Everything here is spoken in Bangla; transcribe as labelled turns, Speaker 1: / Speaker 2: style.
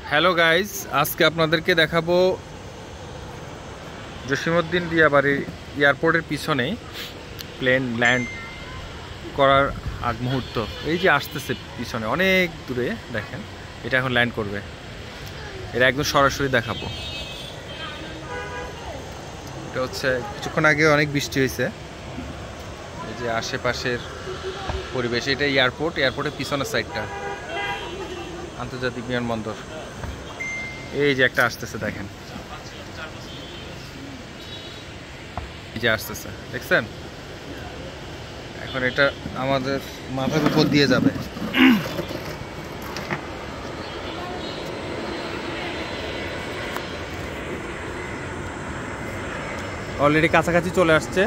Speaker 1: হ্যালো গাইস, আজকে আপনাদেরকে দেখাবো জসীমউদ্দিন দিয়াবাড়ি এয়ারপোর্টের পিছনে প্লেন ল্যান্ড করার আগ মুহূর্ত। এই যে আসতেছে পিছনে অনেক দূরে, দেখেন এটা এখন ল্যান্ড করবে। এটা একদম সরাসরি দেখাবো। এটা হচ্ছে কিছুক্ষণ আগে অনেক বৃষ্টি হয়েছে, এই যে আশেপাশের পরিবেশ। এটা এয়ারপোর্টের পিছনের সাইডটা আন্তর্জাতিক বিমানবন্দর। এই যে একটা আসতেছে, দেখেন এই যে আসতেছে, দেখছেন? এখন এটা আমাদের মাথার উপর দিয়ে যাবে। অলরেডি কাছাকাছি চলে আসছে।